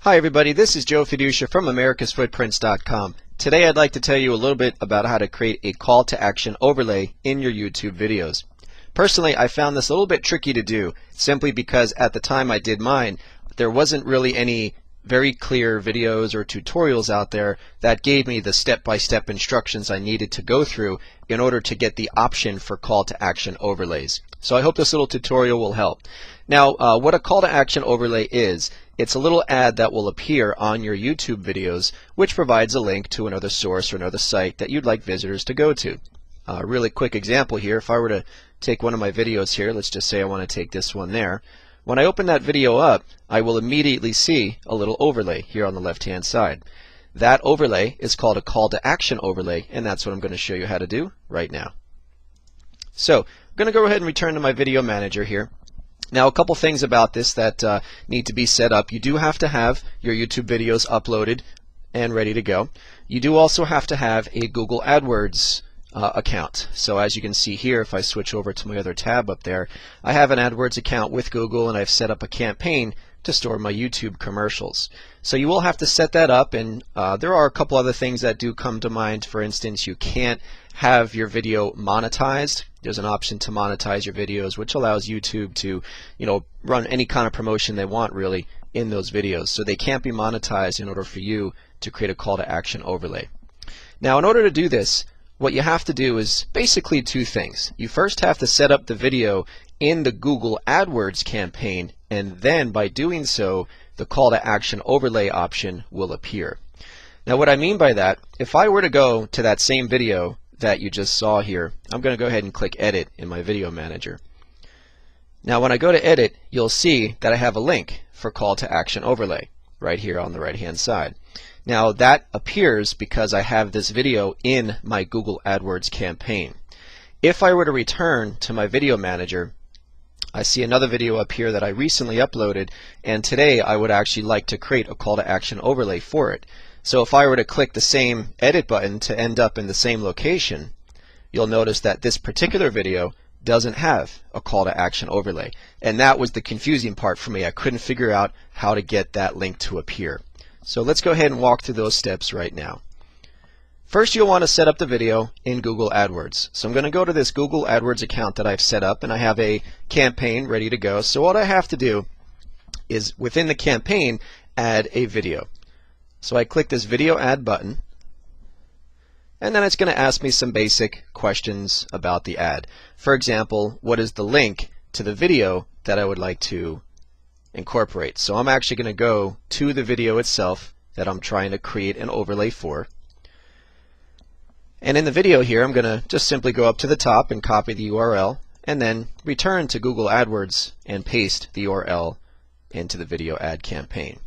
Hi everybody, this is Joe Fiduccia from AmericasFootprints.com. Today I'd like to tell you a little bit about how to create a call to action overlay in your YouTube videos. Personally, I found this a little bit tricky to do simply because at the time I did mine, there wasn't really any very clear videos or tutorials out there that gave me the step-by-step instructions I needed to go through in order to get the option for call to action overlays. So I hope this little tutorial will help. Now, what a call to action overlay is, it's a little ad that will appear on your YouTube videos which provides a link to another source or another site that you'd like visitors to go to. A really quick example here, if I were to take one of my videos here, let's just say I want to take this one there. When I open that video up, I will immediately see a little overlay here on the left hand side. That overlay is called a call to action overlay, and that's what I'm going to show you how to do right now. So I'm going to go ahead and return to my video manager here. Now, a couple things about this that need to be set up. You do have to have your YouTube videos uploaded and ready to go. You do also have to have a Google Adwords account. So as you can see here, if I switch over to my other tab up there, I have an Adwords account with Google and I've set up a campaign to store my YouTube commercials. So you will have to set that up, and there are a couple other things that do come to mind. For instance, you can't have your video monetized. There's an option to monetize your videos which allows YouTube to, run any kind of promotion they want really in those videos. So they can't be monetized in order for you to create a call to action overlay. Now, in order to do this, what you have to do is basically two things. You first have to set up the video in the Google AdWords campaign, and then by doing so, the call to action overlay option will appear. Now, what I mean by that, if I were to go to that same video that you just saw here, I'm going to go ahead and click Edit in my video manager. Now, when I go to Edit, you'll see that I have a link for call to action overlay right here on the right hand side. Now, that appears because I have this video in my Google AdWords campaign. If I were to return to my video manager, I see another video up here that I recently uploaded, and today I would actually like to create a call to action overlay for it. So if I were to click the same edit button to end up in the same location, you'll notice that this particular video doesn't have a call to action overlay. And that was the confusing part for me. I couldn't figure out how to get that link to appear. So let's go ahead and walk through those steps right now. First, you'll want to set up the video in Google AdWords. So I'm going to go to this Google AdWords account that I've set up, and I have a campaign ready to go. So what I have to do is, within the campaign, add a video. So I click this video add button, and then it's going to ask me some basic questions about the ad. For example, what is the link to the video that I would like to incorporate? So I'm actually going to go to the video itself that I'm trying to create an overlay for. And in the video here, I'm going to just simply go up to the top and copy the URL, and then return to Google AdWords and paste the URL into the video ad campaign.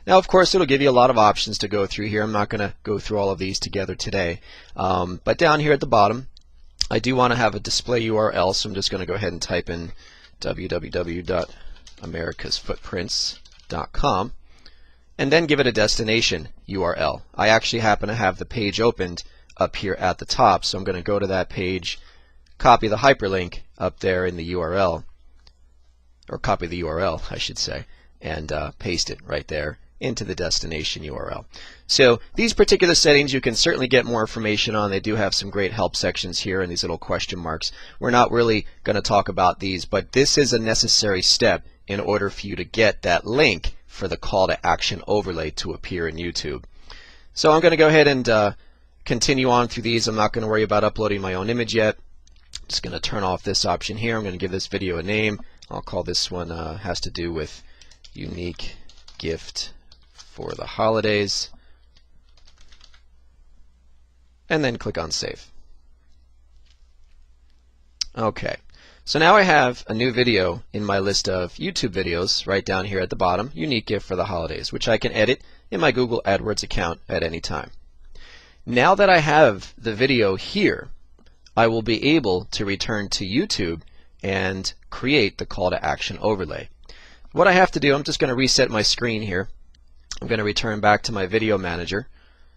Now, of course, it'll give you a lot of options to go through here. I'm not going to go through all of these together today. But down here at the bottom, I do want to have a display URL, so I'm just going to go ahead and type in www.AmericasFootprints.com and then give it a destination URL. I actually happen to have the page opened up here at the top, so I'm going to go to that page, copy the hyperlink up there in the URL, or copy the URL I should say, and paste it right there into the destination URL. So these particular settings you can certainly get more information on. They do have some great help sections here and these little question marks. We're not really going to talk about these, but this is a necessary step in order for you to get that link for the call to action overlay to appear in YouTube. So I'm going to go ahead and continue on through these. I'm not going to worry about uploading my own image yet. I'm just going to turn off this option here. I'm going to give this video a name. I'll call this one has to do with unique gift for the holidays, and then click on Save. Okay, so now I have a new video in my list of YouTube videos right down here at the bottom, unique gift for the holidays, which I can edit in my Google AdWords account at any time. Now that I have the video here, I will be able to return to YouTube and create the call to action overlay. What I have to do, I'm just going to reset my screen here. I'm going to return back to my video manager,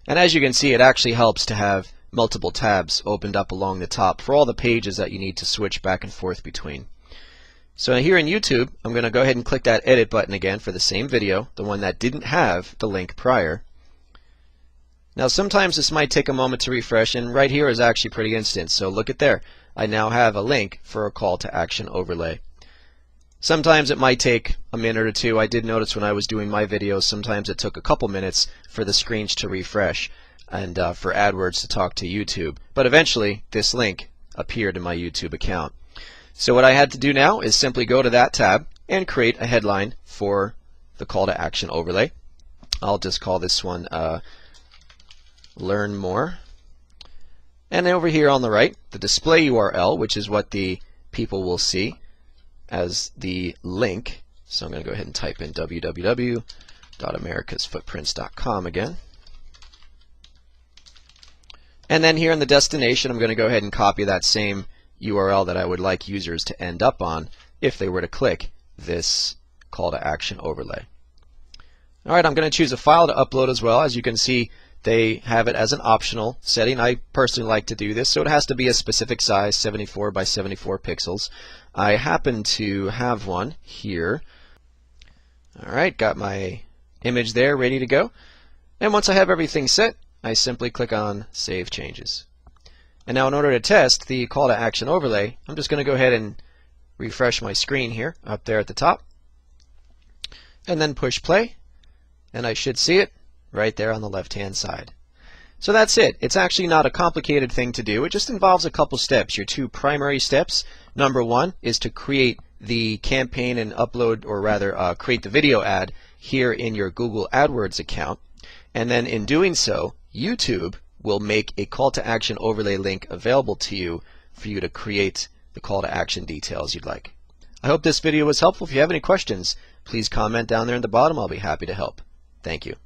and as you can see, it actually helps to have multiple tabs opened up along the top for all the pages that you need to switch back and forth between. So here in YouTube, I'm going to go ahead and click that edit button again for the same video, the one that didn't have the link prior. Now sometimes this might take a moment to refresh, and right here is actually pretty instant. So look at there. I now have a link for a call to action overlay. Sometimes it might take a minute or two. I did notice when I was doing my videos, sometimes it took a couple minutes for the screens to refresh and for AdWords to talk to YouTube. But eventually this link appeared in my YouTube account. So what I had to do now is simply go to that tab and create a headline for the call to action overlay. I'll just call this one Learn More. And over here on the right, the display URL, which is what the people will see as the link. So I'm going to go ahead and type in www.AmericasFootprints.com again. And then here in the destination, I'm going to go ahead and copy that same URL that I would like users to end up on if they were to click this call to action overlay. Alright, I'm going to choose a file to upload as well. As you can see, they have it as an optional setting. I personally like to do this, so it has to be a specific size, 74 by 74 pixels. I happen to have one here. Alright, got my image there ready to go. And once I have everything set, I simply click on Save Changes. And now in order to test the call to action overlay, I'm just going to go ahead and refresh my screen here up there at the top and then push play, and I should see it right there on the left hand side. So that's it. It's actually not a complicated thing to do. It just involves a couple steps. Your two primary steps. Number one is to create the campaign and upload, or rather create the video ad here in your Google AdWords account, and then in doing so, YouTube will make a call to action overlay link available to you for you to create the call to action details you'd like. I hope this video was helpful. If you have any questions, please comment down there in the bottom. I'll be happy to help. Thank you.